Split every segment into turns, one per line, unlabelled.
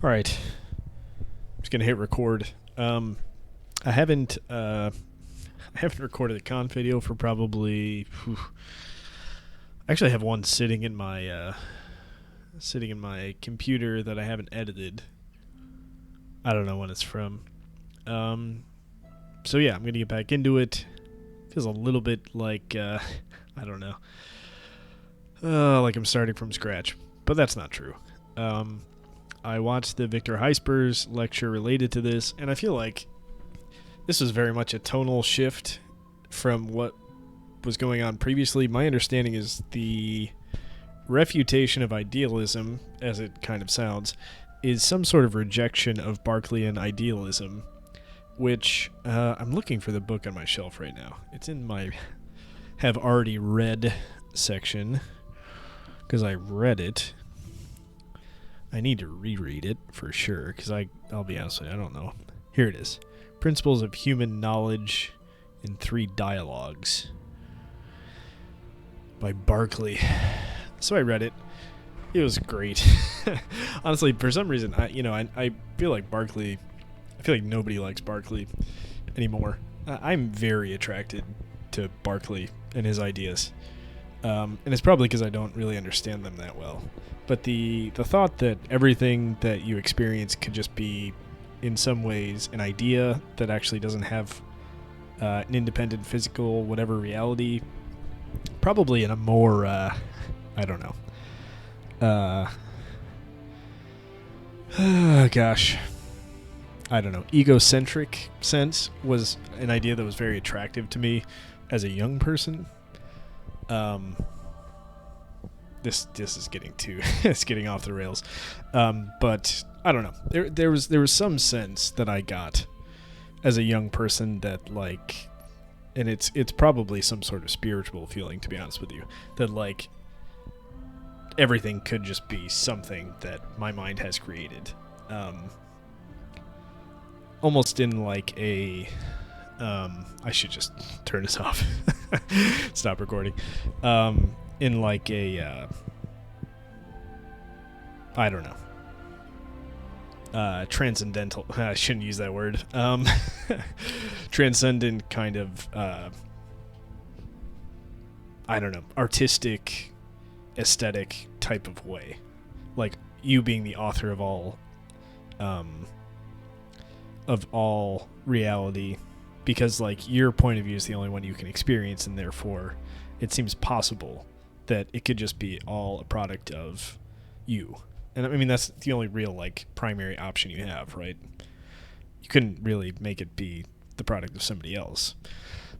All right, just gonna hit record. I haven't I haven't recorded a Kant video for probably. Actually, I have one sitting in my computer that I haven't edited. I don't know when it's from. Um, so yeah, I'm gonna get back into it. Feels a little bit like I don't know, like I'm starting from scratch, but that's not true. Um, I watched the Victor Gijsbers lecture related to this, and I feel like this was very much a tonal shift from what was going on previously. My understanding is the refutation of idealism, as it kind of sounds, is some sort of rejection of Berkeleyan idealism, which I'm looking for the book on my shelf right now. It's in my have already read section because I read it. I need to reread it for sure because I'll be honest with you, I don't know. Here it is. Principles of Human Knowledge in 3 Dialogues by Berkeley. So I read it. It was great. Honestly, for some reason, I feel like Berkeley. I feel like nobody likes Berkeley anymore. I'm very attracted to Berkeley and his ideas, and it's probably because I don't really understand them that well. But the thought that everything that you experience could just be, in some ways, an idea that actually doesn't have an independent physical whatever reality, probably in a more I don't know. Gosh. I don't know. Egocentric sense was an idea that was very attractive to me as a young person. This is getting too it's getting off the rails. But I don't know. There was some sense that I got as a young person that, like, and it's probably some sort of spiritual feeling, to be honest with you, that like everything could just be something that my mind has created. Almost in like a I should just turn this off. Stop recording. In like a I don't know, transcendental, I shouldn't use that word, transcendent kind of I don't know, artistic, aesthetic type of way, like you being the author of all reality, because like your point of view is the only one you can experience, and therefore it seems possible that it could just be all a product of you. And I mean, that's the only real like primary option you have, right? You couldn't really make it be the product of somebody else.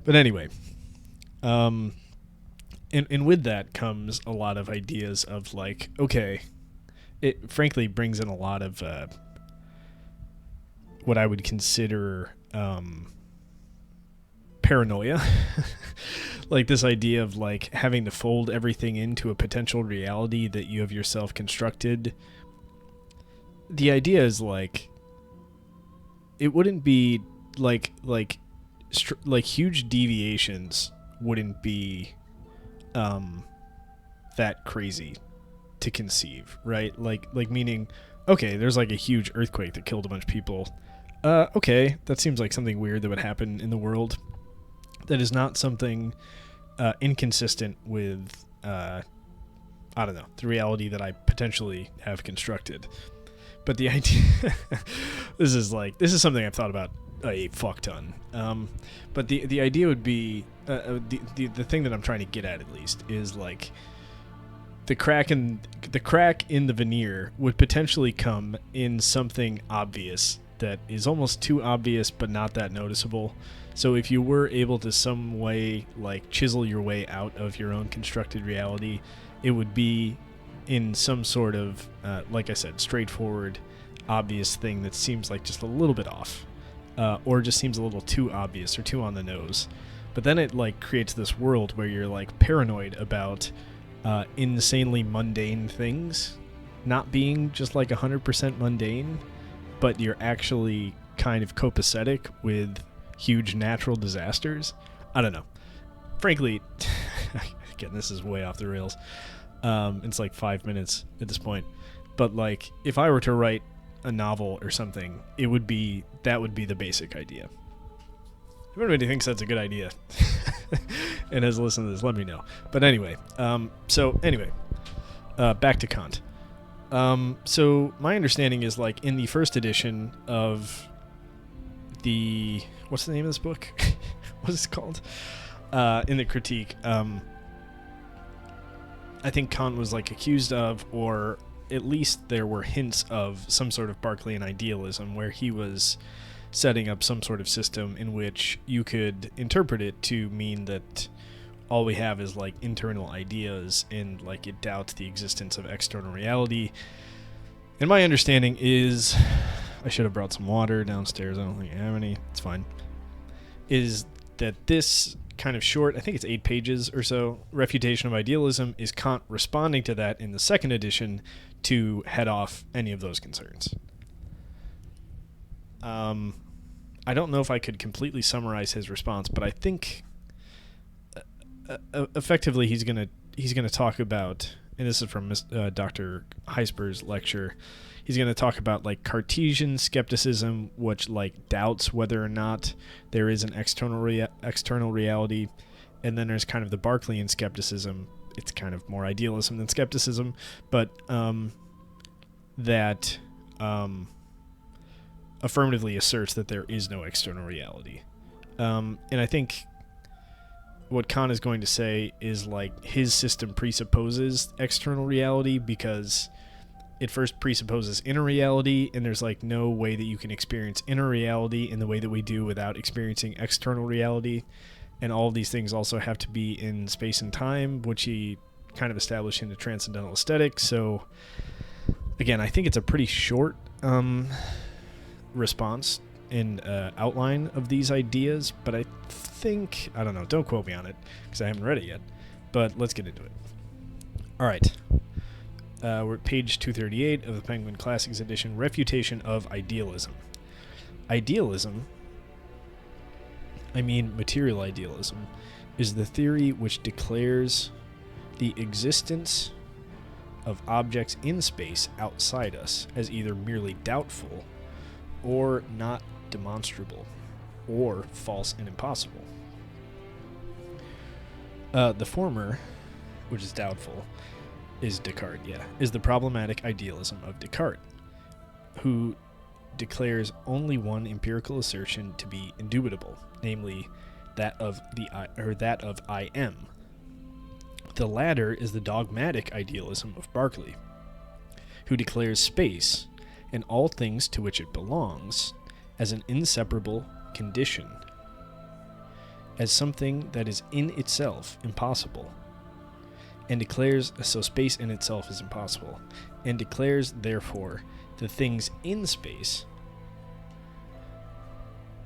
But anyway, and with that comes a lot of ideas of like, okay, it frankly brings in a lot of what I would consider paranoia. Like this idea of like having to fold everything into a potential reality that you have yourself constructed. The idea is like it wouldn't be like huge deviations wouldn't be that crazy to conceive, right? Like meaning, okay, there's like a huge earthquake that killed a bunch of people. Okay, that seems like something weird that would happen in the world. That is not something inconsistent with, I don't know, the reality that I potentially have constructed. But the idea, this is something I've thought about a fuck ton. But the idea would be, the thing that I'm trying to get at least, is like, the crack in the veneer would potentially come in something obvious that is almost too obvious but not that noticeable. So if you were able to some way like chisel your way out of your own constructed reality, it would be in some sort of like I said, straightforward, obvious thing that seems like just a little bit off, or just seems a little too obvious or too on the nose. But then it like creates this world where you're like paranoid about insanely mundane things not being just like 100% mundane, but you're actually kind of copacetic with huge natural disasters. I don't know. Frankly, again, this is way off the rails. It's like 5 minutes at this point. But like, if I were to write a novel or something, that would be the basic idea. If anybody thinks that's a good idea and has listened to this, let me know. But anyway, back to Kant. So my understanding is, like, in the first edition of the, what's the name of this book? What is it called? In the critique, I think Kant was, like, accused of, or at least there were hints of, some sort of Berkeleyan idealism, where he was setting up some sort of system in which you could interpret it to mean that all we have is, like, internal ideas, and, like, it doubts the existence of external reality. And my understanding is, I should have brought some water downstairs, I don't think I have any, it's fine, is that this kind of short, I think it's 8 pages or so, Refutation of Idealism, is Kant responding to that in the second edition to head off any of those concerns. I don't know if I could completely summarize his response, but I think effectively he's gonna talk about, and this is from Dr. Gijsbers' lecture, he's gonna talk about, like, Cartesian skepticism, which, like, doubts whether or not there is an external reality, and then there's kind of the Berkeleyan skepticism. It's kind of more idealism than skepticism, but that affirmatively asserts that there is no external reality. And I think what Kant is going to say is, like, his system presupposes external reality because it first presupposes inner reality, and there's, like, no way that you can experience inner reality in the way that we do without experiencing external reality. And all of these things also have to be in space and time, which he kind of established in the Transcendental Aesthetic. So, again, I think it's a pretty short response in outline of these ideas, but I think, I don't know, don't quote me on it because I haven't read it yet, but let's get into it. All right. We're at page 238 of the Penguin Classics edition, Refutation of Idealism. Idealism, I mean material idealism, is the theory which declares the existence of objects in space outside us as either merely doubtful or not demonstrable, or false and impossible. The former, which is doubtful, is Descartes, is the problematic idealism of Descartes, who declares only one empirical assertion to be indubitable, namely that of I am. The latter is the dogmatic idealism of Berkeley, who declares space and all things to which it belongs as an inseparable condition, as something that is in itself impossible, and declares, so space in itself is impossible, and declares, therefore, the things in space,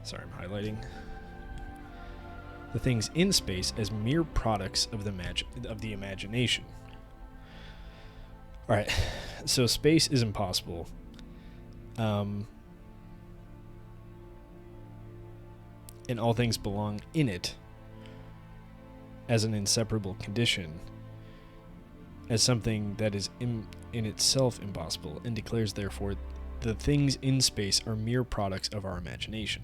sorry, I'm highlighting, the things in space as mere products of the imagination. All right, so space is impossible. And all things belong in it as an inseparable condition, as something that is in itself impossible, and declares, therefore, the things in space are mere products of our imagination.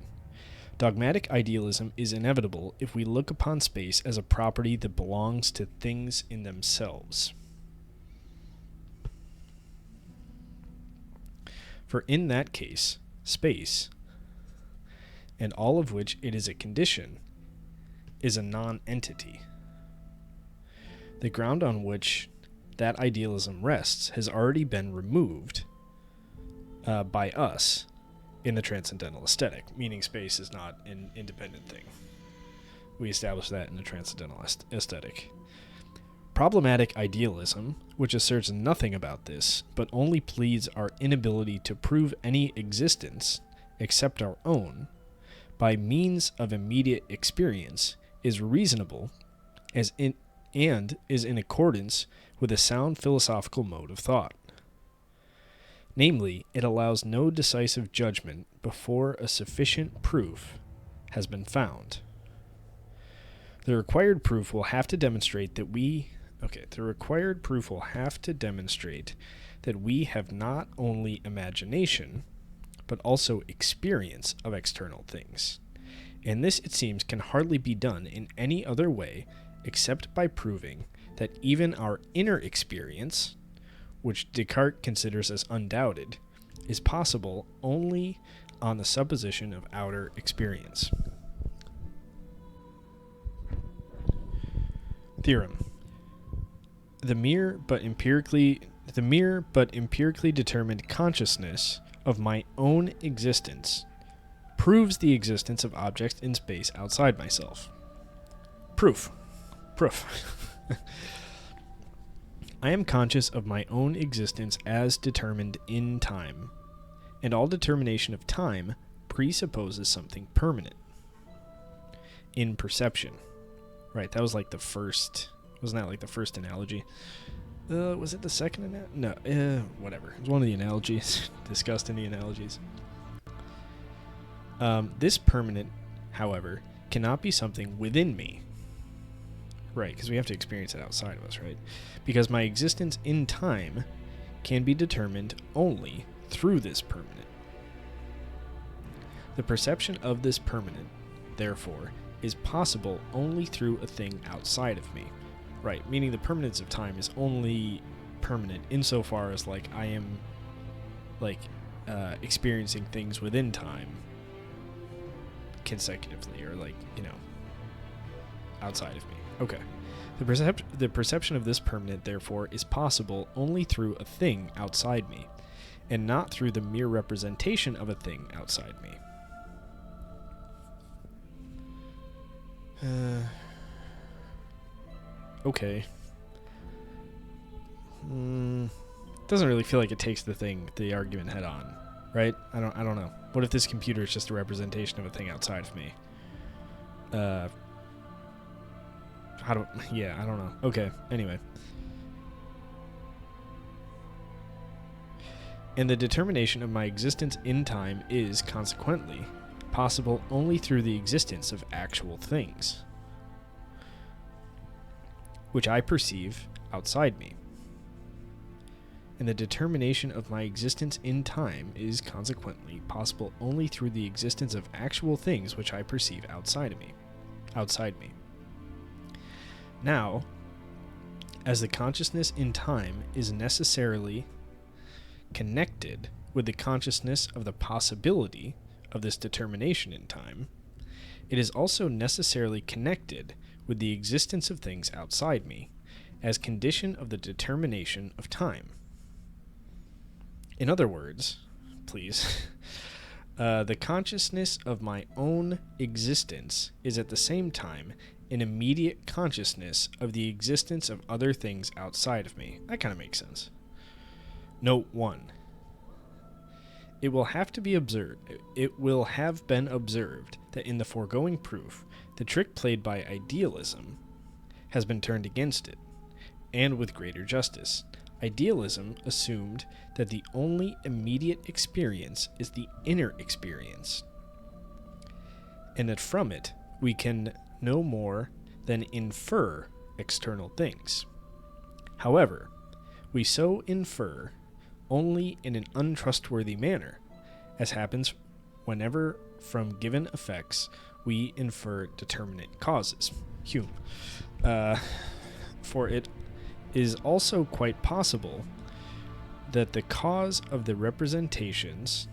Dogmatic idealism is inevitable if we look upon space as a property that belongs to things in themselves. For in that case, space, and all of which it is a condition, is a non-entity. The ground on which that idealism rests has already been removed by us in the Transcendental Aesthetic, meaning space is not an independent thing. We established that in the Transcendental Aesthetic. Problematic idealism, which asserts nothing about this, but only pleads our inability to prove any existence except our own, by means of immediate experience, is reasonable and is in accordance with a sound philosophical mode of thought. Namely, it allows no decisive judgment before a sufficient proof has been found. The required proof will have to demonstrate that we Okay, the required proof will have to demonstrate that we have not only imagination, but also experience of external things. And this, it seems, can hardly be done in any other way except by proving that even our inner experience, which Descartes considers as undoubted, is possible only on the supposition of outer experience. Theorem. The mere but empirically determined consciousness of my own existence proves the existence of objects in space outside myself. Proof. I am conscious of my own existence as determined in time, and all determination of time presupposes something permanent. In perception. Right, that was like the first... Wasn't that like the first analogy? Was it the second analogy? No, whatever. It was one of the analogies discussed in the analogies. This permanent, however, cannot be something within me. Right, because we have to experience it outside of us, right? Because my existence in time can be determined only through this permanent. The perception of this permanent, therefore, is possible only through a thing outside of me. Right, meaning the permanence of time is only permanent insofar as, like, I am, like, experiencing things within time consecutively, or, like, you know, outside of me. Okay. The perception of this permanent, therefore, is possible only through a thing outside me, and not through the mere representation of a thing outside me. Okay. Doesn't really feel like it takes the argument head on, right? I don't know. What if this computer is just a representation of a thing outside of me? I don't know. Okay, anyway. And the determination of my existence in time is, consequently, possible only through the existence of actual things, which I perceive outside me. And the determination of my existence in time is, consequently, possible only through the existence of actual things which I perceive outside me. Now, as the consciousness in time is necessarily connected with the consciousness of the possibility of this determination in time, it is also necessarily connected with the existence of things outside me, as condition of the determination of time. In other words, please, the consciousness of my own existence is at the same time an immediate consciousness of the existence of other things outside of me. That kind of makes sense. Note 1. It will have been observed that in the foregoing proof, the trick played by idealism has been turned against it, and with greater justice. Idealism assumed that the only immediate experience is the inner experience, and that from it we can no more than infer external things. However, we so infer only in an untrustworthy manner, as happens whenever from given effects we infer determinate causes. Hume. For it is also quite possible that the cause of the representations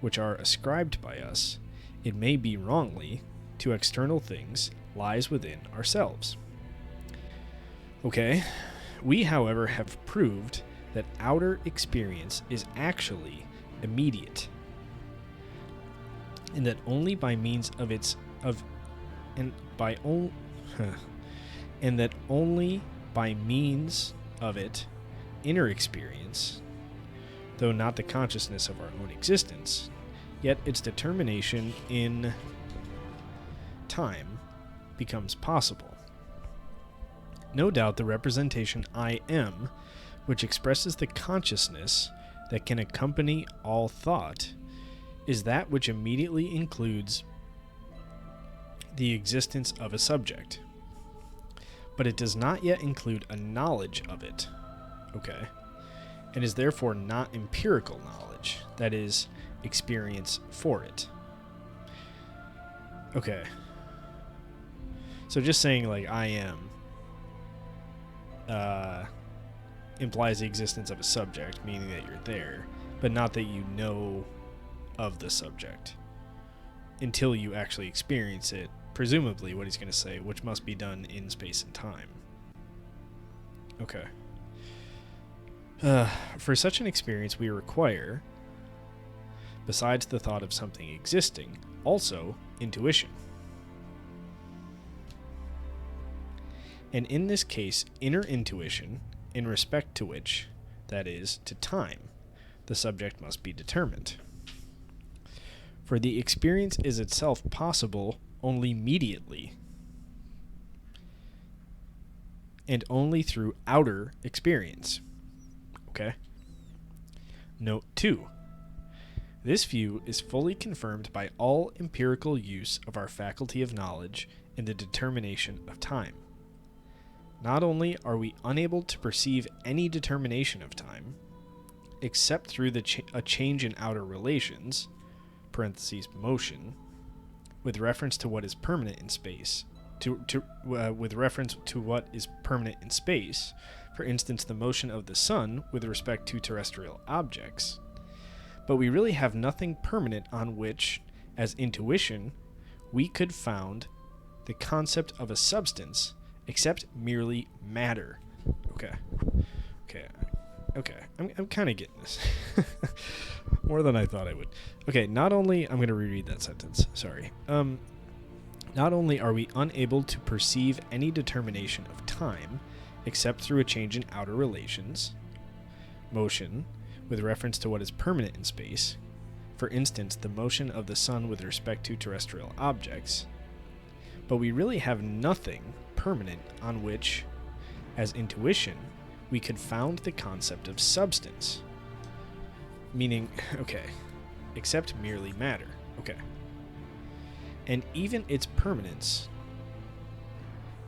which are ascribed by us, it may be wrongly, to external things, lies within ourselves. Okay, we, however, have proved that outer experience is actually immediate, and that only by means of it, inner experience, though not the consciousness of our own existence, yet its determination in time becomes possible. No doubt the representation I am, which expresses the consciousness that can accompany all thought, is that which immediately includes the existence of a subject. but it does not yet include a knowledge of it. Okay. And is therefore not empirical knowledge, that is, experience for it. Okay. So just saying, like, I am implies the existence of a subject, meaning that you're there, but not that you know of the subject until you actually experience it, presumably what he's going to say, which must be done in space and time. Okay. For such an experience, we require, besides the thought of something existing, also intuition. And in this case, inner intuition, in respect to which, that is, to time, the subject must be determined. For the experience is itself possible only mediately, and only through outer experience. Okay? Note 2. This view is fully confirmed by all empirical use of our faculty of knowledge in the determination of time. Not only are we unable to perceive any determination of time, except through a change in outer relations, parentheses motion, with reference to what is permanent in space, with reference to what is permanent in space, for instance, the motion of the sun with respect to terrestrial objects, but we really have nothing permanent on which, as intuition, we could found the concept of a substance except merely matter. Okay. I'm kind of getting this. More than I thought I would. Okay, not only... I'm going to reread that sentence. Sorry. Not only are we unable to perceive any determination of time, except through a change in outer relations, motion, with reference to what is permanent in space, for instance, the motion of the sun with respect to terrestrial objects, but we really have nothing permanent on which, as intuition, we could found the concept of substance. Meaning, okay, except merely matter. Okay. And even its permanence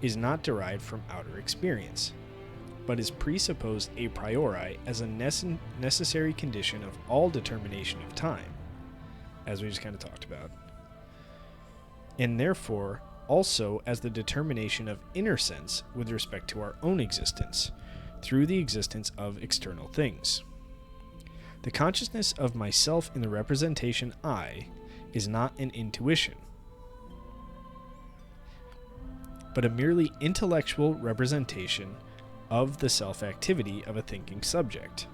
is not derived from outer experience, but is presupposed a priori as a necessary condition of all determination of time, as we just kind of talked about, and therefore also as the determination of inner sense with respect to our own existence, through the existence of external things. The consciousness of myself in the representation I is not an intuition, but a merely intellectual representation of the self-activity of a thinking subject.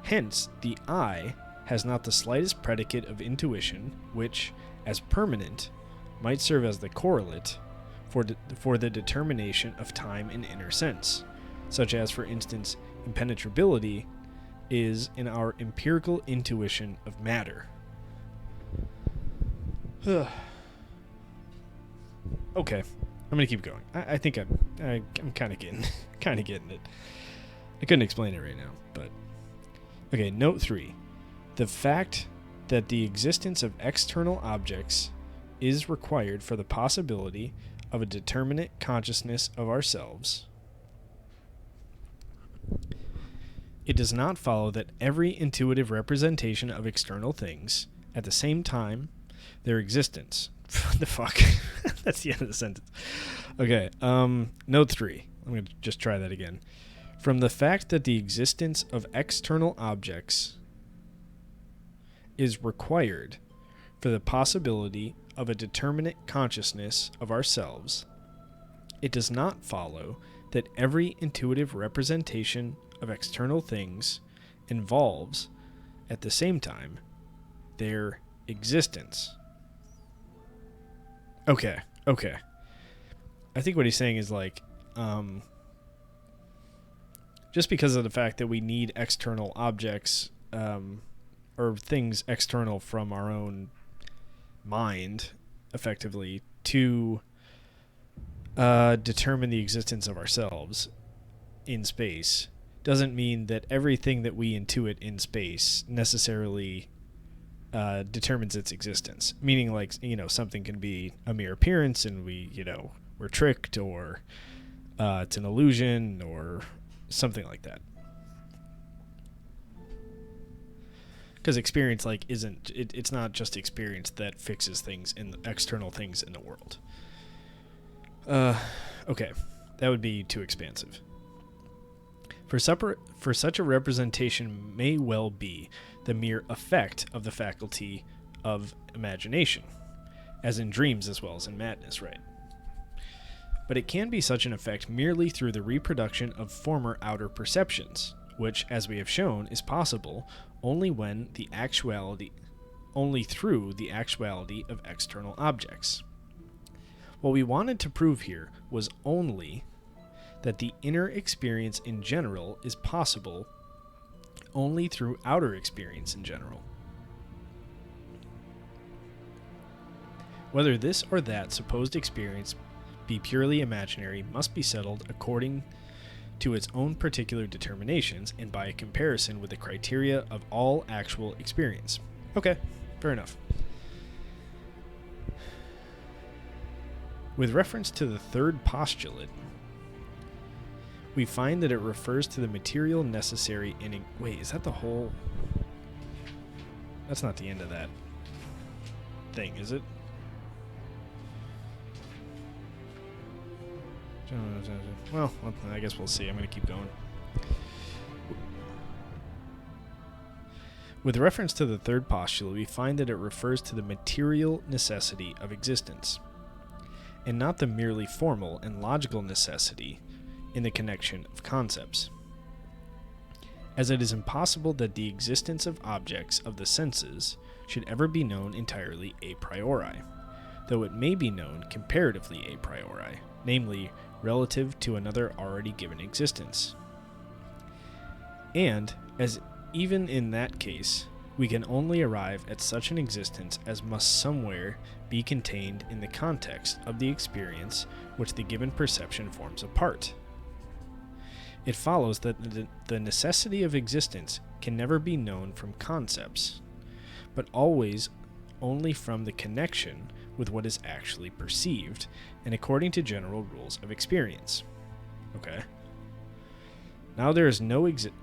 Hence, the I has not the slightest predicate of intuition, which, as permanent, might serve as the correlate for the determination of time in inner sense, such as, for instance, impenetrability is in our empirical intuition of matter. Okay, I'm gonna keep going. I think I'm kind of getting it. I couldn't explain it right now, but okay. Note 3: the fact that the existence of external objects is required for the possibility of a determinate consciousness of ourselves. It does not follow that every intuitive representation of external things, at the same time, their existence. What the fuck? That's the end of the sentence. Okay, note 3. I'm going to just try that again. From the fact that the existence of external objects is required for the possibility of a determinate consciousness of ourselves, it does not follow that every intuitive representation of external things involves, at the same time, their existence. Okay. I think what he's saying is like, just because of the fact that we need external objects, or things external from our own mind, effectively, to determine the existence of ourselves in space, doesn't mean that everything that we intuit in space necessarily determines its existence. Meaning, like, something can be a mere appearance and we're tricked, or it's an illusion or something like that. Because experience it's not just experience that fixes things in the external things in the world. Okay, that would be too expansive. For such a representation may well be the mere effect of the faculty of imagination, as in dreams as well as in madness, right? But it can be such an effect merely through the reproduction of former outer perceptions, which, as we have shown, is possible only through the actuality of external objects. What we wanted to prove here was only that the inner experience in general is possible only through outer experience in general. Whether this or that supposed experience be purely imaginary must be settled according to its own particular determinations and by a comparison with the criteria of all actual experience. Okay, fair enough. With reference to the third postulate, we find that it refers to the material necessary in... Wait, is that the whole... That's not the end of that thing, is it? Well, I guess we'll see. I'm going to keep going. With reference to the third postulate, we find that it refers to the material necessity of existence, and not the merely formal and logical necessity in the connection of concepts. As it is impossible that the existence of objects of the senses should ever be known entirely a priori, though it may be known comparatively a priori, namely, relative to another already given existence. And, as even in that case, we can only arrive at such an existence as must somewhere be contained in the context of the experience which the given perception forms a part. It follows that the necessity of existence can never be known from concepts, but always only from the connection with what is actually perceived, and according to general rules of experience. Okay. Now there is no existence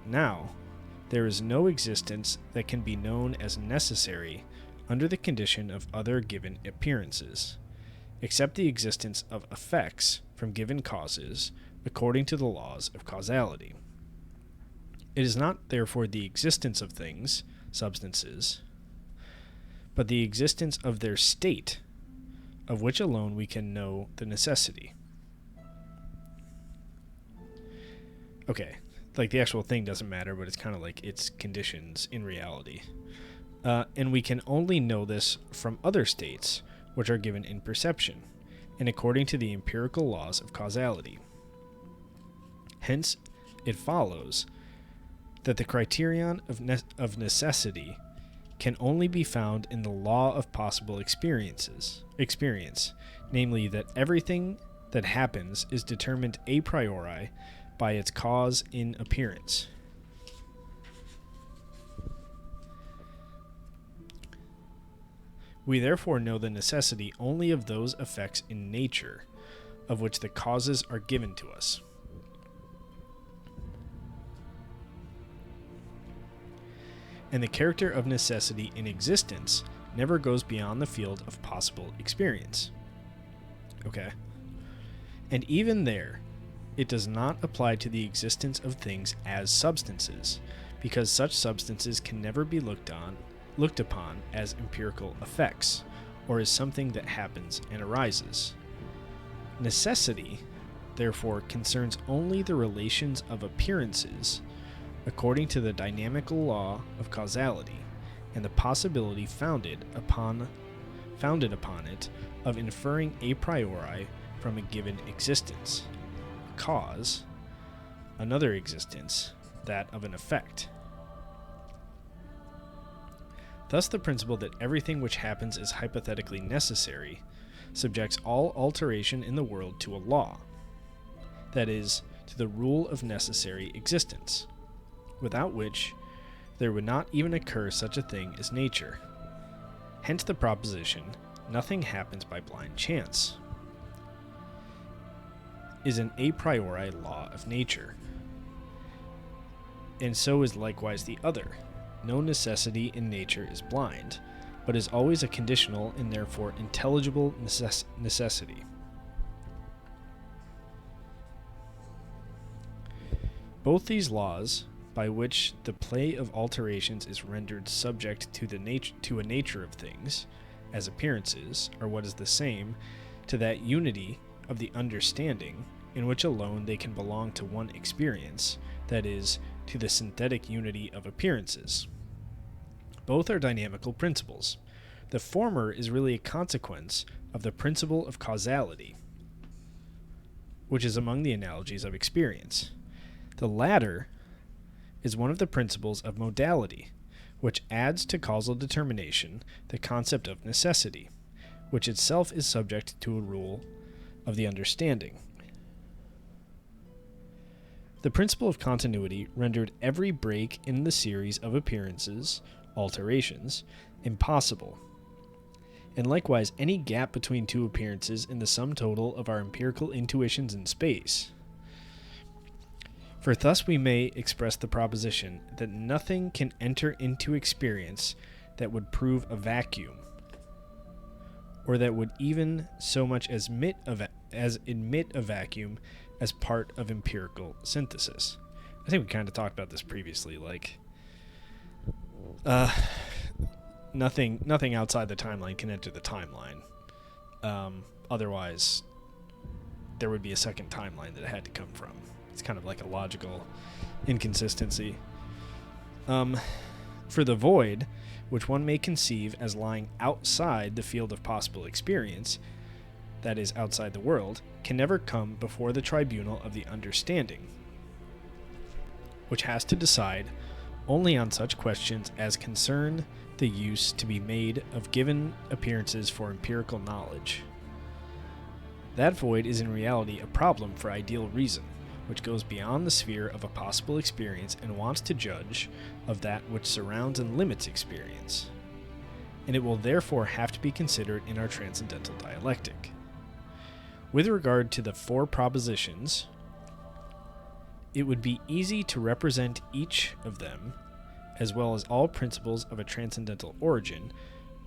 that can be known as necessary under the condition of other given appearances, except the existence of effects from given causes according to the laws of causality. It is not, therefore, the existence of things, substances, but the existence of their state, of which alone we can know the necessity. Okay, like the actual thing doesn't matter, but it's kind of like its conditions in reality. And we can only know this from other states, which are given in perception, and according to the empirical laws of causality. Hence, it follows that the criterion of necessity can only be found in the law of possible experience, namely that everything that happens is determined a priori by its cause in appearance. We therefore know the necessity only of those effects in nature, of which the causes are given to us. And the character of necessity in existence never goes beyond the field of possible experience. Okay. And even there, it does not apply to the existence of things as substances, because such substances can never be looked upon as empirical effects, or as something that happens and arises. Necessity, therefore, concerns only the relations of appearances according to the dynamical law of causality, and the possibility founded upon it of inferring a priori from a given existence, a cause, another existence, that of an effect. Thus the principle that everything which happens is hypothetically necessary subjects all alteration in the world to a law, that is, to the rule of necessary existence, without which there would not even occur such a thing as nature. Hence the proposition, nothing happens by blind chance. is an a priori law of nature, and so is likewise the other. No necessity in nature is blind, but is always a conditional and therefore intelligible necessity. Both these laws, by which the play of alterations is rendered subject to a nature of things, as appearances, are what is the same to that unity of the understanding, in which alone they can belong to one experience, that is, to the synthetic unity of appearances. Both are dynamical principles. The former is really a consequence of the principle of causality, which is among the analogies of experience. The latter is one of the principles of modality, which adds to causal determination the concept of necessity, which itself is subject to a rule of the understanding. The principle of continuity rendered every break in the series of appearances, alterations, impossible, and likewise any gap between two appearances in the sum total of our empirical intuitions in space. For thus we may express the proposition that nothing can enter into experience that would prove a vacuum, or that would even so much as admit a vacuum as part of empirical synthesis. I think we kind of talked about this previously, like nothing outside the timeline can enter the timeline. Otherwise, there would be a second timeline that it had to come from. It's kind of like a logical inconsistency. For the void, which one may conceive as lying outside the field of possible experience, that is, outside the world, can never come before the tribunal of the understanding, which has to decide only on such questions as concern the use to be made of given appearances for empirical knowledge. That void is in reality a problem for ideal reason, which goes beyond the sphere of a possible experience and wants to judge of that which surrounds and limits experience, and it will therefore have to be considered in our transcendental dialectic. With regard to the four propositions, it would be easy to represent each of them, as well as all principles of a transcendental origin,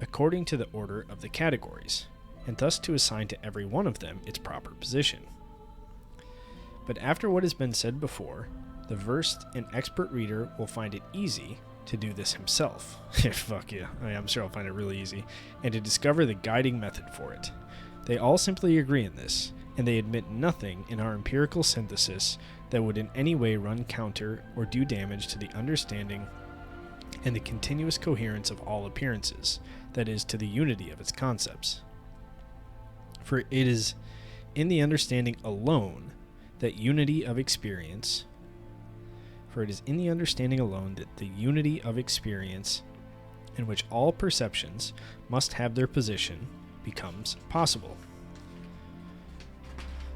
according to the order of the categories, and thus to assign to every one of them its proper position. But after what has been said before, the versed and expert reader will find it easy to do this himself. Fuck yeah, I'm sure I'll find it really easy, and to discover the guiding method for it. They all simply agree in this, and they admit nothing in our empirical synthesis that would in any way run counter or do damage to the understanding and the continuous coherence of all appearances, that is, to the unity of its concepts. For it is in the understanding alone that unity of experience, that the unity of experience in which all perceptions must have their position becomes possible.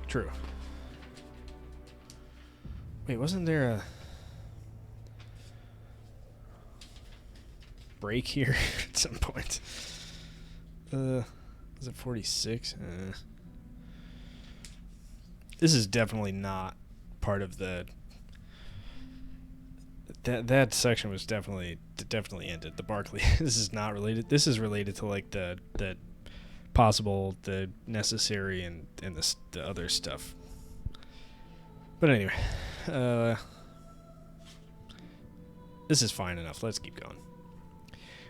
True. Wait, wasn't there a break here at some point? Was it 46? This is definitely not part of the... That section was definitely ended. The Barclay. This is not related. This is related to like the possible, the necessary, and the other stuff. But anyway, this is fine enough. Let's keep going.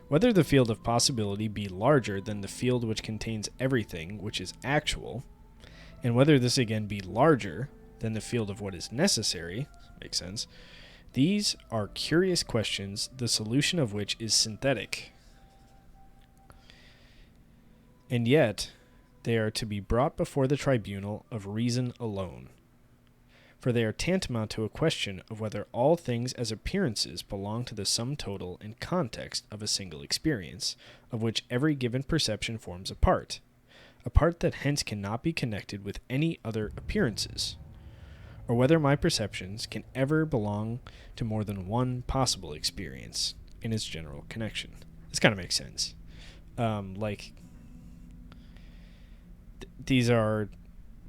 Whether the field of possibility be larger than the field which contains everything which is actual, and whether this again be larger than the field of what is necessary, makes sense, these are curious questions, the solution of which is synthetic. And yet, they are to be brought before the tribunal of reason alone. For they are tantamount to a question of whether all things as appearances belong to the sum total and context of a single experience, of which every given perception forms a part that hence cannot be connected with any other appearances, or whether my perceptions can ever belong to more than one possible experience in its general connection. This kind of makes sense. These are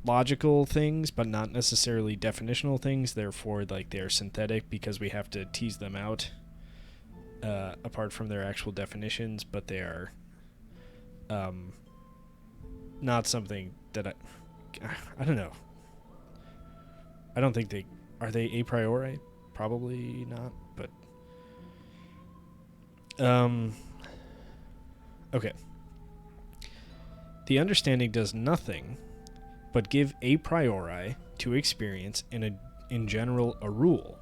logical things, but not necessarily definitional things. Therefore, like, they're synthetic because we have to tease them out apart from their actual definitions. But they are not something that I don't know. I don't think are they a priori? Probably not. But okay. The understanding does nothing but give a priori to experience in general a rule,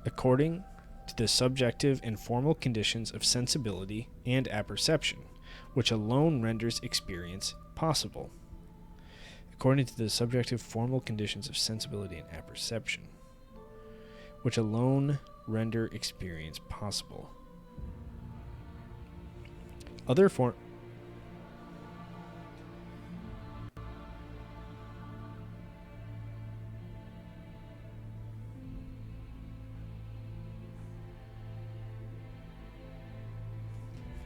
according to the subjective and formal conditions of sensibility and apperception, which alone renders experience possible. According to the subjective formal conditions of sensibility and apperception, which alone render experience possible. Other form...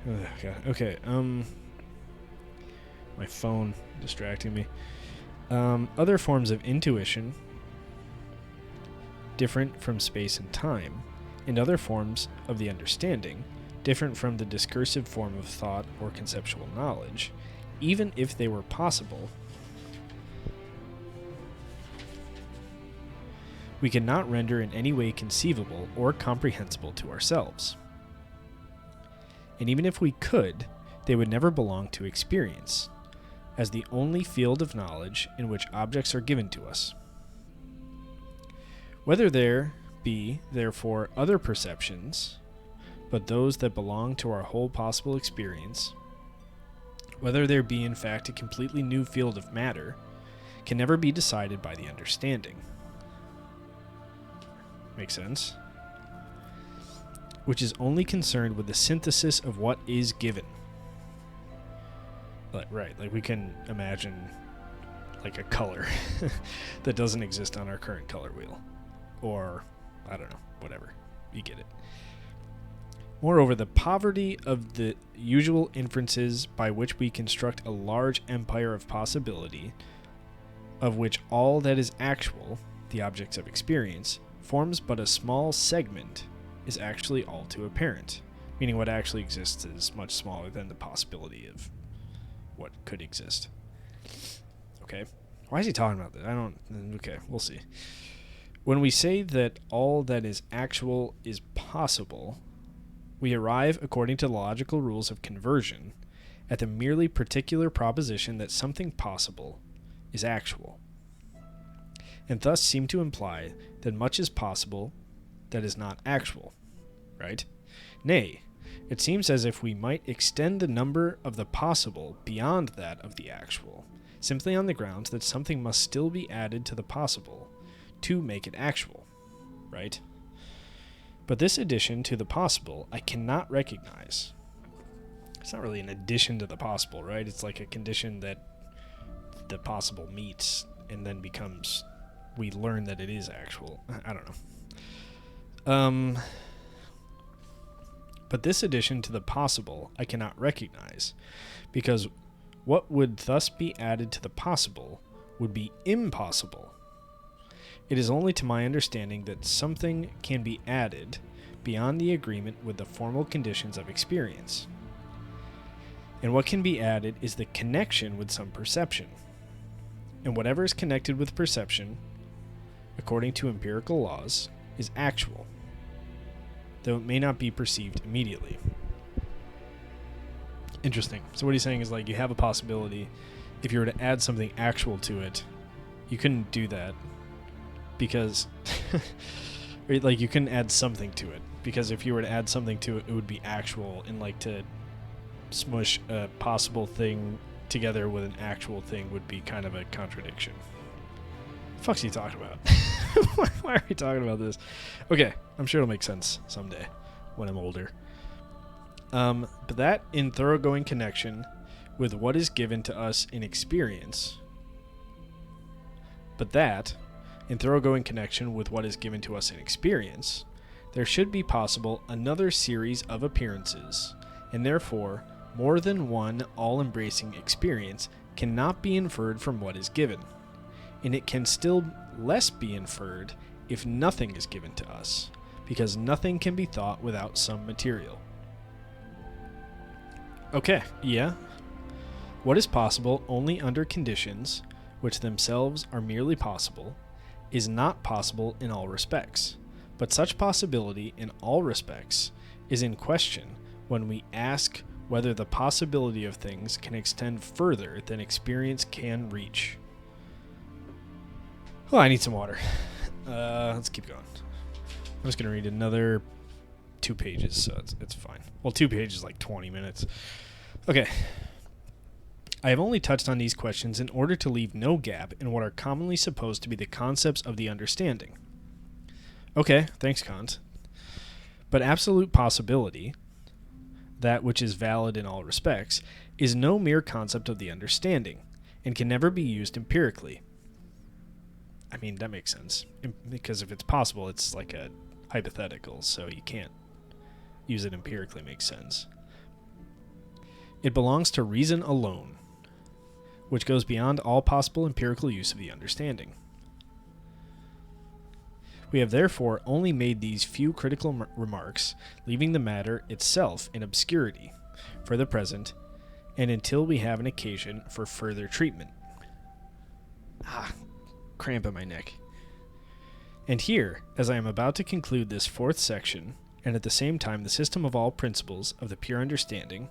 Oh, God. Okay, my phone distracting me. Other forms of intuition, different from space and time, and other forms of the understanding, different from the discursive form of thought or conceptual knowledge, even if they were possible, we cannot render in any way conceivable or comprehensible to ourselves. And even if we could, they would never belong to experience, as the only field of knowledge in which objects are given to us. Whether there be, therefore, other perceptions, but those that belong to our whole possible experience, whether there be in fact a completely new field of matter, can never be decided by the understanding. Make sense? Which is only concerned with the synthesis of what is given. Right, like we can imagine like a color that doesn't exist on our current color wheel. Or, I don't know, whatever. You get it. Moreover, the poverty of the usual inferences by which we construct a large empire of possibility, of which all that is actual, the objects of experience, forms but a small segment, is actually all too apparent, meaning what actually exists is much smaller than the possibility of what could exist. Okay? Why is he talking about that? Okay, we'll see. When we say that all that is actual is possible, we arrive, according to the logical rules of conversion, at the merely particular proposition that something possible is actual, and thus seem to imply that much is possible that is not actual. Right? Nay, it seems as if we might extend the number of the possible beyond that of the actual, simply on the grounds that something must still be added to the possible to make it actual. Right? But this addition to the possible I cannot recognize. It's not really an addition to the possible, right? It's like a condition that the possible meets and then becomes... we learn that it is actual. I don't know. But this addition to the possible I cannot recognize, because what would thus be added to the possible would be impossible. It is only to my understanding that something can be added beyond the agreement with the formal conditions of experience. And what can be added is the connection with some perception. And whatever is connected with perception, according to empirical laws, is actual, though it may not be perceived immediately. Interesting. So what he's saying is, like, you have a possibility. If you were to add something actual to it, you couldn't do that because like, you couldn't add something to it, because if you were to add something to it, it would be actual, and like to smush a possible thing together with an actual thing would be kind of a contradiction. The fuck's he talking about? Why are we talking about this? Okay, I'm sure it'll make sense someday when I'm older. But that, in thoroughgoing connection with what is given to us in experience, there should be possible another series of appearances, and therefore more than one all-embracing experience cannot be inferred from what is given, and it can still less be inferred if nothing is given to us, because nothing can be thought without some material. Okay, yeah. What is possible only under conditions which themselves are merely possible is not possible in all respects, but such possibility in all respects is in question when we ask whether the possibility of things can extend further than experience can reach. Oh, I need some water. Let's keep going. I'm just going to read another 2 pages, so it's fine. Well, 2 pages, like 20 minutes. Okay. I have only touched on these questions in order to leave no gap in what are commonly supposed to be the concepts of the understanding. Okay, thanks, Kant. But absolute possibility, that which is valid in all respects, is no mere concept of the understanding, and can never be used empirically. I mean, that makes sense, because if it's possible, it's like a hypothetical, so you can't use it empirically. Makes sense. It belongs to reason alone, which goes beyond all possible empirical use of the understanding. We have therefore only made these few critical remarks, leaving the matter itself in obscurity for the present, and until we have an occasion for further treatment. Cramp in my neck. And here, as I am about to conclude this 4th section, and at the same time the system of all principles of the pure understanding,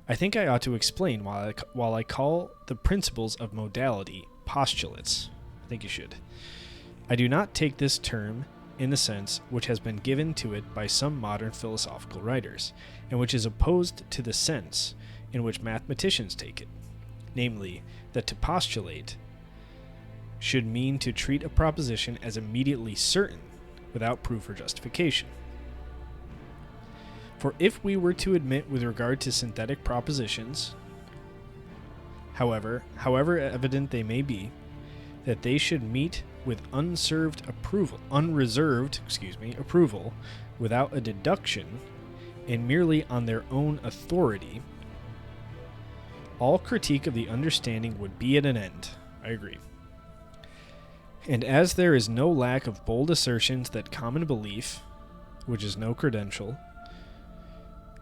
I think I ought to explain while I call the principles of modality postulates. I think you should. I do not take this term in the sense which has been given to it by some modern philosophical writers, and which is opposed to the sense in which mathematicians take it, namely, that to postulate should mean to treat a proposition as immediately certain without proof or justification. For if we were to admit with regard to synthetic propositions, however evident they may be, that they should meet with unreserved approval without a deduction and merely on their own authority, all critique of the understanding would be at an end. I agree. And as there is no lack of bold assertions that common belief, which is no credential,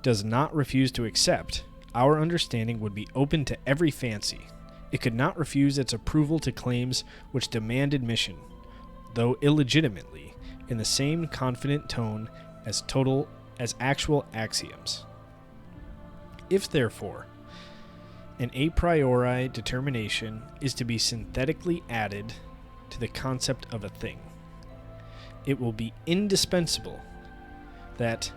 does not refuse to accept, our understanding would be open to every fancy. It could not refuse its approval to claims which demand admission, though illegitimately, in the same confident tone as actual axioms. If, therefore, an a priori determination is to be synthetically added to the concept of a thing, it will be indispensable that,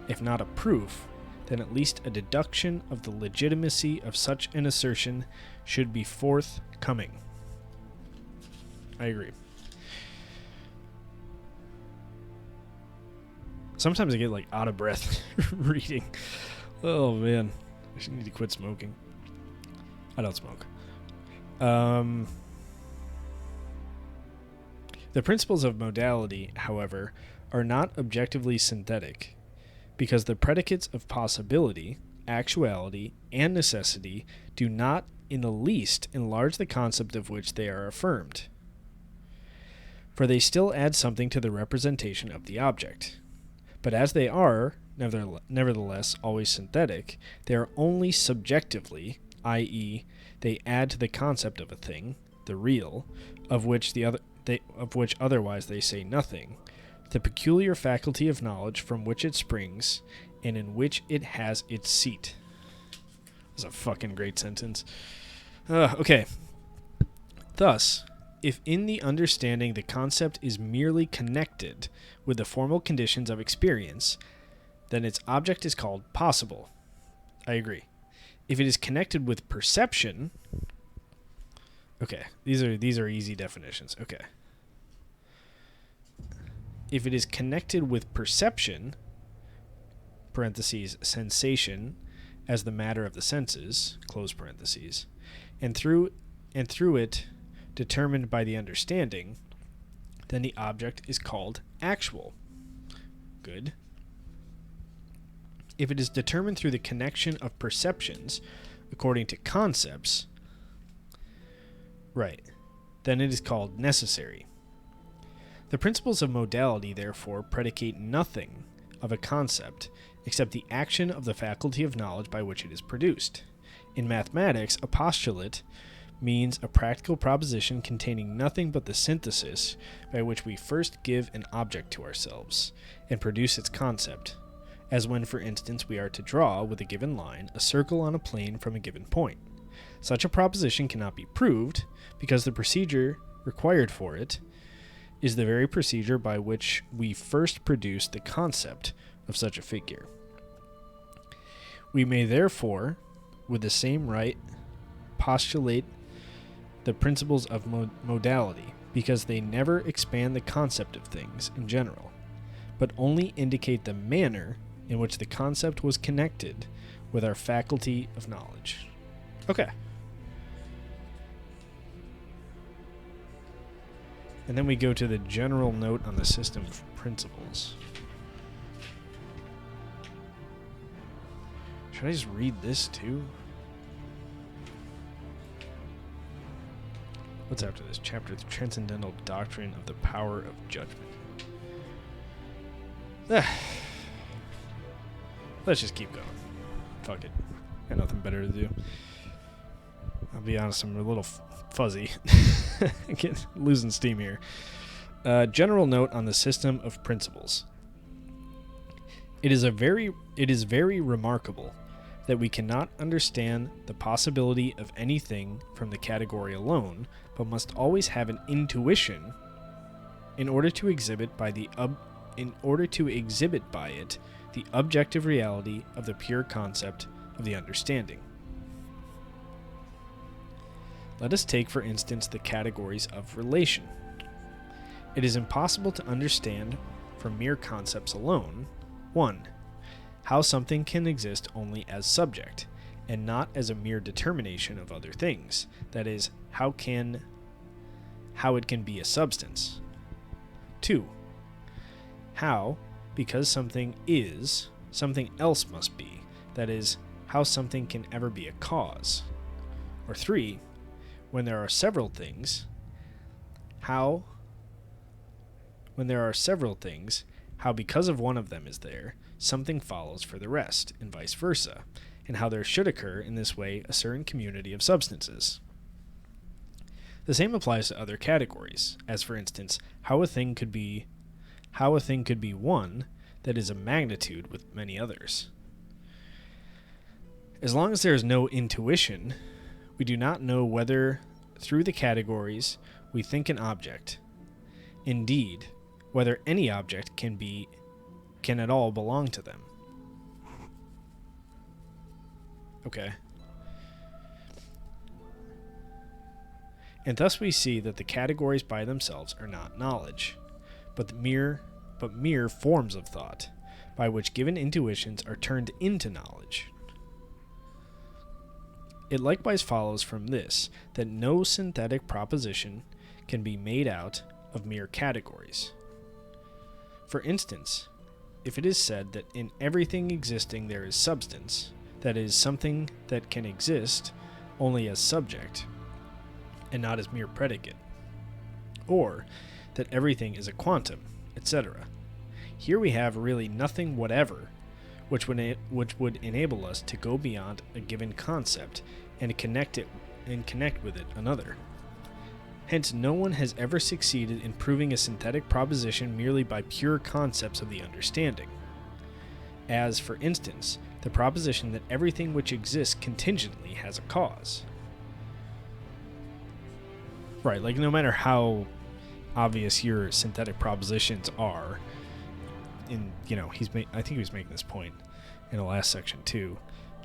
if not a proof, then at least a deduction of the legitimacy of such an assertion should be forthcoming. I agree. Sometimes I get like out of breath reading. Oh man, I should need to quit smoking. I don't smoke. The principles of modality, however, are not objectively synthetic, because the predicates of possibility, actuality, and necessity do not in the least enlarge the concept of which they are affirmed, for they still add something to the representation of the object. But as they are, nevertheless, always synthetic, they are only subjectively, i.e., they add to the concept of a thing, the real, of which otherwise they say nothing, the peculiar faculty of knowledge from which it springs, and in which it has its seat. That's a fucking great sentence. Okay. Thus, if in the understanding the concept is merely connected with the formal conditions of experience, then its object is called possible. I agree. If it is connected with perception... Okay, these are easy definitions. Okay. If it is connected with perception, parentheses, sensation, as the matter of the senses, close parentheses, and through it determined by the understanding, then the object is called actual. Good. If it is determined through the connection of perceptions according to concepts, Right. Then it is called necessary. The principles of modality, therefore, predicate nothing of a concept except the action of the faculty of knowledge by which it is produced. In mathematics, a postulate means a practical proposition containing nothing but the synthesis by which we first give an object to ourselves and produce its concept, as when, for instance, we are to draw, with a given line, a circle on a plane from a given point. Such a proposition cannot be proved because the procedure required for it is the very procedure by which we first produce the concept of such a figure. We may therefore, with the same right, postulate the principles of modality, because they never expand the concept of things in general, but only indicate the manner in which the concept was connected with our faculty of knowledge. Okay. And then we go to the general note on the system of principles. Should I just read this too? What's after this? Chapter: The Transcendental Doctrine of the Power of Judgment. Let's just keep going. Fuck it. Got nothing better to do. I'll be honest, I'm a little fuzzy. Losing steam here. General note on the system of principles. It is very remarkable that we cannot understand the possibility of anything from the category alone, but must always have an intuition in order to exhibit by it the objective reality of the pure concept of the understanding. Let us take, for instance, the categories of relation. It is impossible to understand from mere concepts alone: 1. How something can exist only as subject, and not as a mere determination of other things, that is, how it can be a substance. 2. How, because something is, something else must be, that is, how something can ever be a cause. Or 3. When there are several things, how because of one of them is there, something follows for the rest, and vice versa, and how there should occur in this way a certain community of substances. The same applies to other categories, as for instance, how a thing could be one that is a magnitude with many others. As long as there is no intuition, we do not know whether, through the categories, we think an object. Indeed, whether any object can at all belong to them. Okay. And thus we see that the categories by themselves are not knowledge, but mere forms of thought, by which given intuitions are turned into knowledge. It likewise follows from this that no synthetic proposition can be made out of mere categories. For instance, if it is said that in everything existing there is substance, that is, something that can exist only as subject, and not as mere predicate, or that everything is a quantum, etc. Here we have really nothing whatever which would enable us to go beyond a given concept and connect with it another. Hence, no one has ever succeeded in proving a synthetic proposition merely by pure concepts of the understanding, as, for instance, the proposition that everything which exists contingently has a cause. Right, like no matter how obvious your synthetic propositions are, I think he was making this point in the last section too.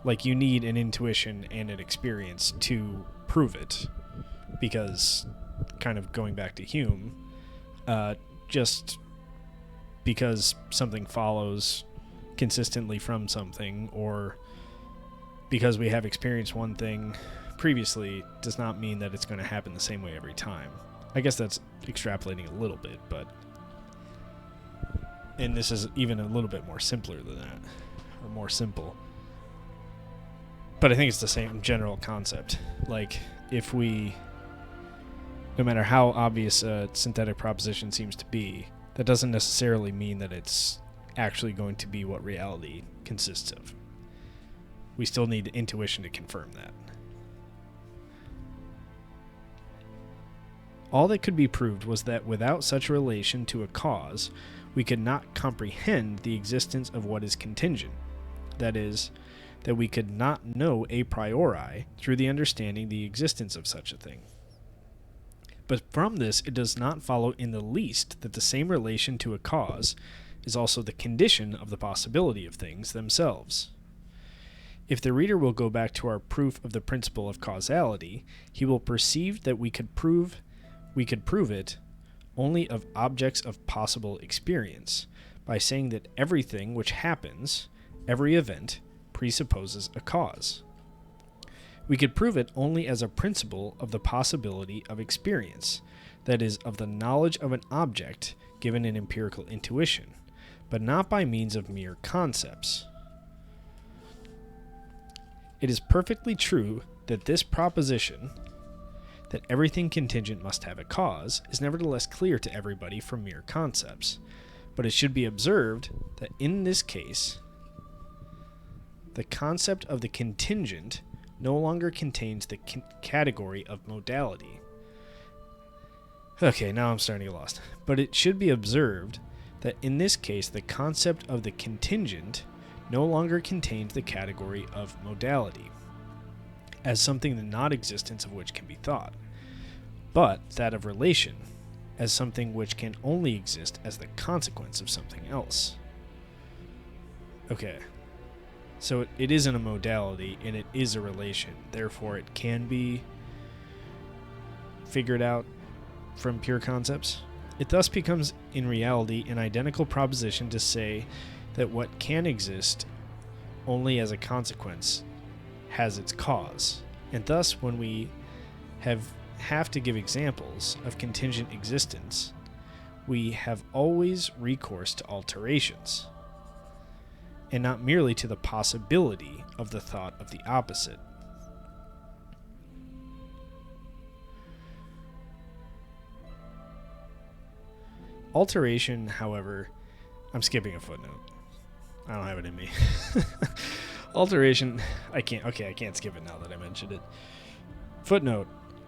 Like, you need an intuition and an experience to prove it, because, kind of going back to Hume, just because something follows consistently from something, or because we have experienced one thing previously, does not mean that it's going to happen the same way every time. I guess that's extrapolating a little bit, and this is even a little bit more simpler than that, or more simple. But I think it's the same general concept. Like, if we no matter how obvious a synthetic proposition seems to be, that doesn't necessarily mean that it's actually going to be what reality consists of. We still need intuition to confirm that. All that could be proved was that without such a relation to a cause, we could not comprehend the existence of what is contingent. That is, that we could not know a priori through the understanding the existence of such a thing. But from this, it does not follow in the least that the same relation to a cause is also the condition of the possibility of things themselves. If the reader will go back to our proof of the principle of causality, he will perceive that we could prove it only of objects of possible experience, by saying that everything which happens, every event, presupposes a cause. We could prove it only as a principle of the possibility of experience, that is, of the knowledge of an object given an empirical intuition, but not by means of mere concepts. It is perfectly true that this proposition, that everything contingent must have a cause, is nevertheless clear to everybody from mere concepts, but it should be observed that in this case, the concept of the contingent no longer contains the category of modality. Okay, now I'm starting to get lost. But it should be observed that in this case, the concept of the contingent no longer contains the category of modality, as something the non-existence of which can be thought, but that of relation, as something which can only exist as the consequence of something else. Okay, so it isn't a modality, and it is a relation, therefore it can be figured out from pure concepts. It thus becomes, in reality, an identical proposition to say that what can exist only as a consequence has its cause. And thus, when we have to give examples of contingent existence, we have always recourse to alterations, and not merely to the possibility of the thought of the opposite. Alteration, however, I'm skipping a footnote. I don't have it in me. Alteration, I can't skip it now that I mentioned it. Footnote,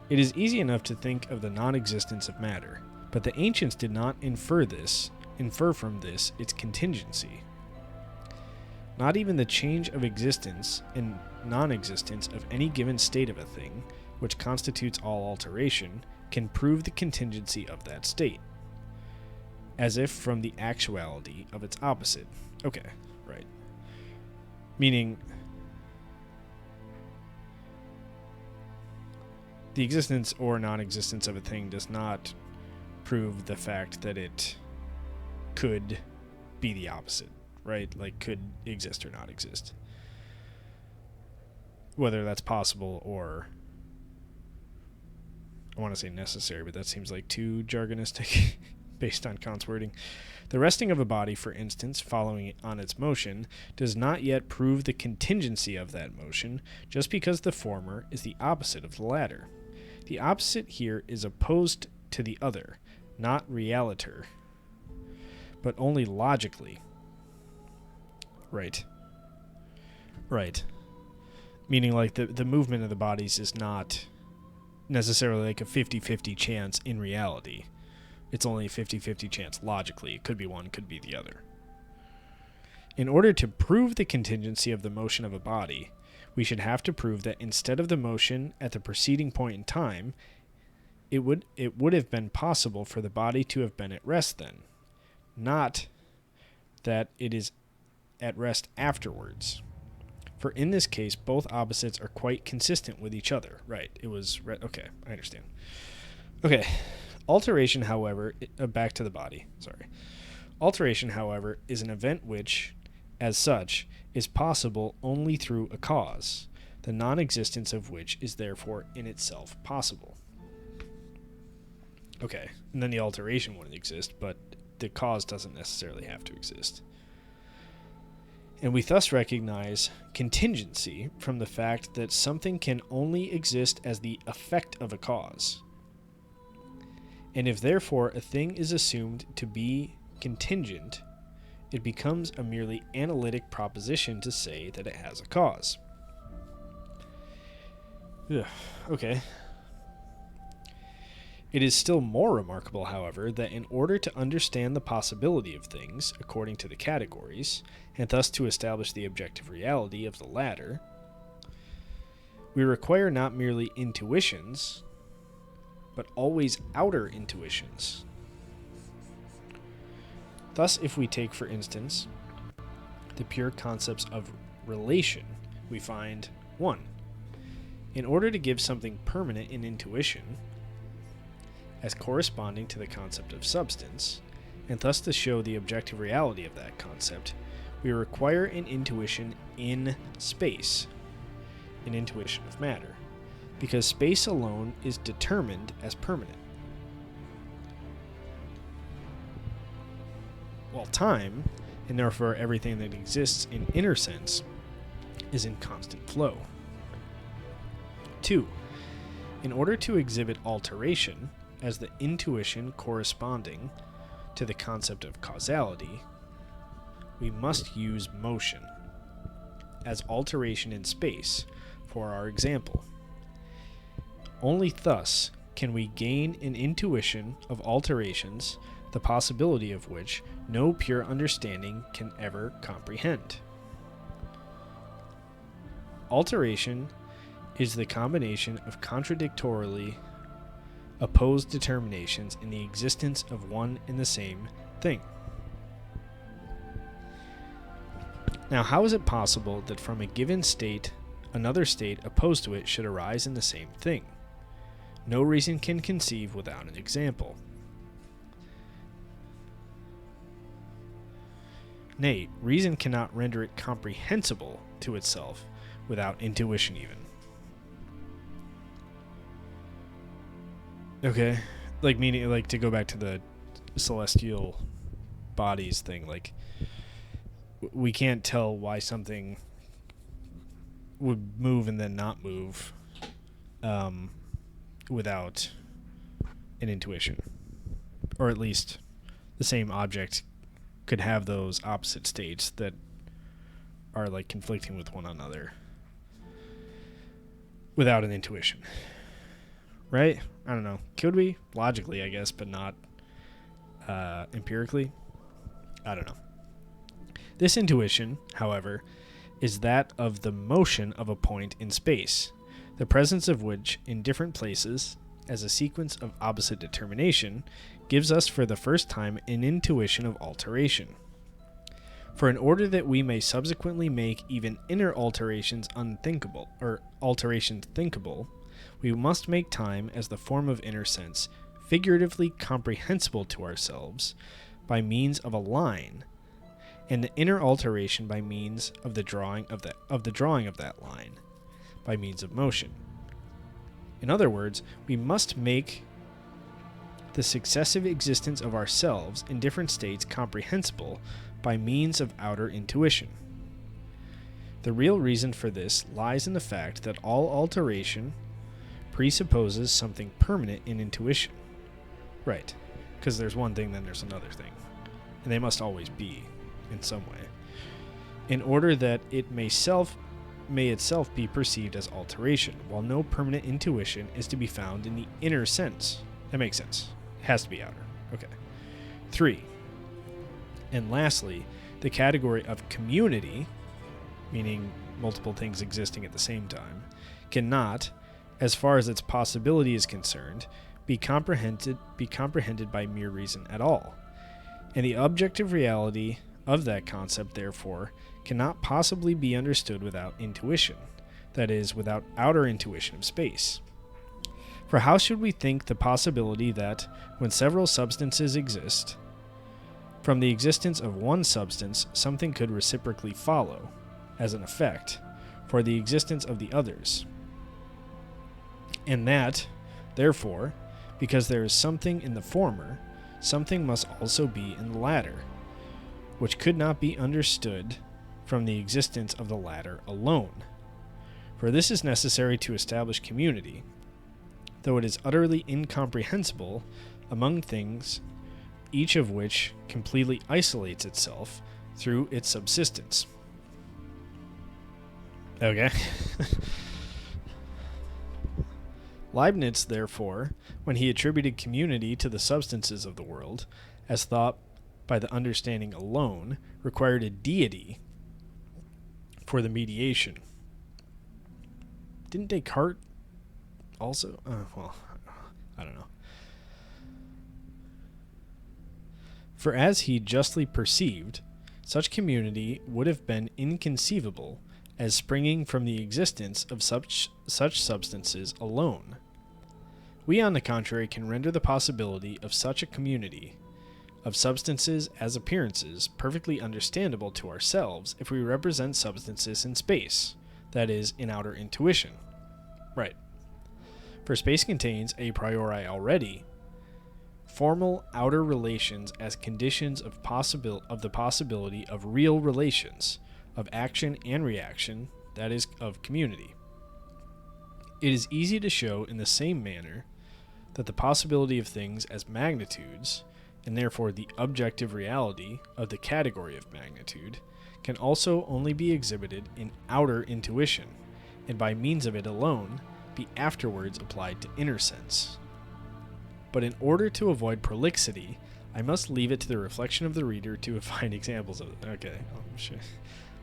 it is easy enough to think of the non-existence of matter, but the ancients did not infer from this its contingency. Not even the change of existence and non-existence of any given state of a thing, which constitutes all alteration, can prove the contingency of that state, as if from the actuality of its opposite. Okay, right. Meaning, the existence or non-existence of a thing does not prove the fact that it could be the opposite, right? Like, could exist or not exist. Whether that's possible or, I want to say necessary, but that seems like too jargonistic based on Kant's wording. The resting of a body, for instance, following on its motion, does not yet prove the contingency of that motion, just because the former is the opposite of the latter. The opposite here is opposed to the other, not realiter, but only logically. Right. Meaning, like, the movement of the bodies is not necessarily like a 50-50 chance in reality. It's only a 50-50 chance logically. It could be one, could be the other. In order to prove the contingency of the motion of a body, we should have to prove that instead of the motion at the preceding point in time, it would have been possible for the body to have been at rest then, not that it is at rest afterwards. For in this case, both opposites are quite consistent with each other. Right, it was... okay, I understand. Okay, alteration, however... back to the body, sorry. Alteration, however, is an event which, as such, is possible only through a cause, the non-existence of which is therefore in itself possible. Okay, and then the alteration wouldn't exist, but the cause doesn't necessarily have to exist. And we thus recognize contingency from the fact that something can only exist as the effect of a cause. And if therefore a thing is assumed to be contingent, it becomes a merely analytic proposition to say that it has a cause. Ugh, okay. It is still more remarkable, however, that in order to understand the possibility of things according to the categories, and thus to establish the objective reality of the latter, we require not merely intuitions, but always outer intuitions. Thus, if we take, for instance, the pure concepts of relation, we find 1. In order to give something permanent in intuition, as corresponding to the concept of substance, and thus to show the objective reality of that concept, we require an intuition in space, an intuition of matter, because space alone is determined as permanent, while time, and therefore everything that exists in inner sense, is in constant flow. 2. In order to exhibit alteration as the intuition corresponding to the concept of causality, we must use motion as alteration in space for our example. Only thus can we gain an intuition of alterations, the possibility of which no pure understanding can ever comprehend. Alteration is the combination of contradictorily opposed determinations in the existence of one and the same thing. Now, how is it possible that from a given state, another state opposed to it should arise in the same thing? No reason can conceive without an example. Nay, reason cannot render it comprehensible to itself without intuition even. Okay, meaning to go back to the celestial bodies thing, we can't tell why something would move and then not move without an intuition. Or at least the same object could have those opposite states that are conflicting with one another without an intuition. Right? I don't know. Could we? Logically, I guess, but not empirically. I don't know. This intuition, however, is that of the motion of a point in space, the presence of which in different places, as a sequence of opposite determination, gives us for the first time an intuition of alteration. For in order that we may subsequently make even inner alterations unthinkable, or alterations thinkable, we must make time as the form of inner sense figuratively comprehensible to ourselves by means of a line, and the inner alteration by means of the drawing of that line, by means of motion. In other words, we must make the successive existence of ourselves in different states comprehensible by means of outer intuition. The real reason for this lies in the fact that all alteration presupposes something permanent in intuition. Right, because there's one thing, then there's another thing, and they must always be in some way, in order that it may itself be perceived as alteration, while no permanent intuition is to be found in the inner sense. That makes sense. It has to be outer. Okay. 3. And lastly, the category of community, meaning multiple things existing at the same time, cannot, as far as its possibility is concerned, be comprehended by mere reason at all. And the objective reality of that concept, therefore, cannot possibly be understood without intuition, that is, without outer intuition of space. For how should we think the possibility that, when several substances exist, from the existence of one substance something could reciprocally follow, as an effect, for the existence of the others? And that, therefore, because there is something in the former, something must also be in the latter, which could not be understood from the existence of the latter alone. For this is necessary to establish community, though it is utterly incomprehensible among things, each of which completely isolates itself through its subsistence. Okay. Leibniz, therefore, when he attributed community to the substances of the world, as thought by the understanding alone, required a deity for the mediation. Didn't Descartes also? Well, I don't know. For as he justly perceived, such community would have been inconceivable as springing from the existence of such substances alone. We, on the contrary, can render the possibility of such a community of substances as appearances perfectly understandable to ourselves if we represent substances in space, that is, in outer intuition. Right. For space contains a priori already formal outer relations as conditions of the possibility of real relations, of action and reaction, that is, of community. It is easy to show in the same manner that the possibility of things as magnitudes, and therefore the objective reality of the category of magnitude, can also only be exhibited in outer intuition, and by means of it alone be afterwards applied to inner sense. But in order to avoid prolixity, I must leave it to the reflection of the reader to find examples of it. Okay,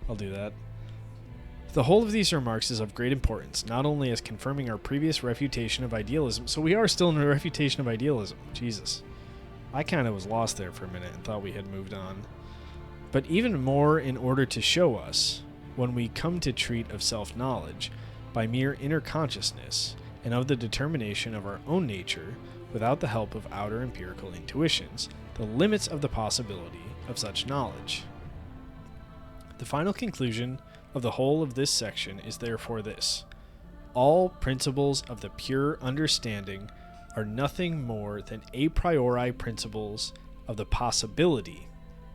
I'll do that. The whole of these remarks is of great importance, not only as confirming our previous refutation of idealism. So we are still in a refutation of idealism. Jesus. I kind of was lost there for a minute and thought we had moved on. But even more in order to show us, when we come to treat of self-knowledge, by mere inner consciousness, and of the determination of our own nature, without the help of outer empirical intuitions, the limits of the possibility of such knowledge. The final conclusion of the whole of this section is therefore this: all principles of the pure understanding are nothing more than a priori principles of the possibility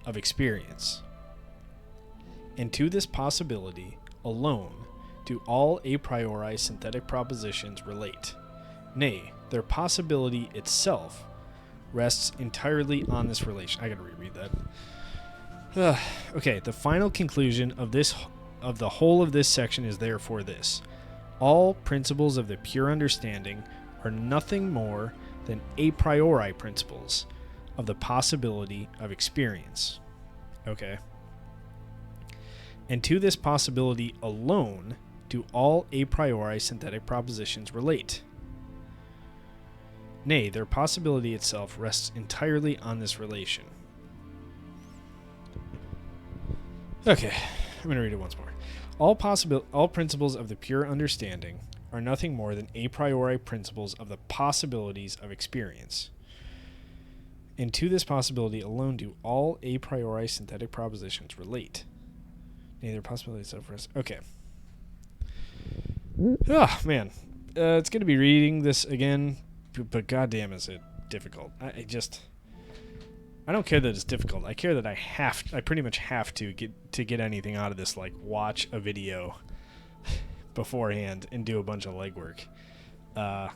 of experience. And to this possibility alone do all a priori synthetic propositions relate. Nay, their possibility itself rests entirely on this relation. I gotta reread that. Okay, the final conclusion of the whole of this section is therefore this: all principles of the pure understanding are nothing more than a priori principles of the possibility of experience. Okay. And to this possibility alone do all a priori synthetic propositions relate. Nay, their possibility itself rests entirely on this relation. Okay, I'm going to read it once more. All principles of the pure understanding are nothing more than a priori principles of the possibilities of experience. And to this possibility alone do all a priori synthetic propositions relate. Nay, their possibility itself rests. Okay. Oh, man. It's going to be reading this again, but goddamn is it difficult. I don't care that it's difficult. I care that I pretty much have to get anything out of this, like watch a video beforehand and do a bunch of legwork. I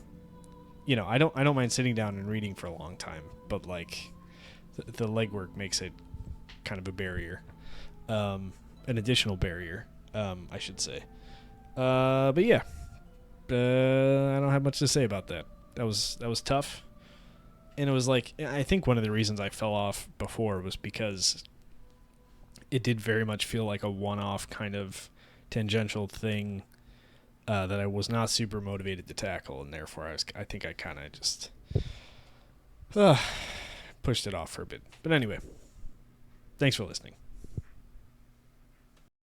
don't mind sitting down and reading for a long time, but like the legwork makes it kind of a barrier, an additional barrier, I should say. But yeah, I don't have much to say about that. That was tough. And it was like, I think one of the reasons I fell off before was because it did very much feel like a one-off kind of tangential thing that I was not super motivated to tackle, and therefore I think I kind of just pushed it off for a bit. But anyway, thanks for listening.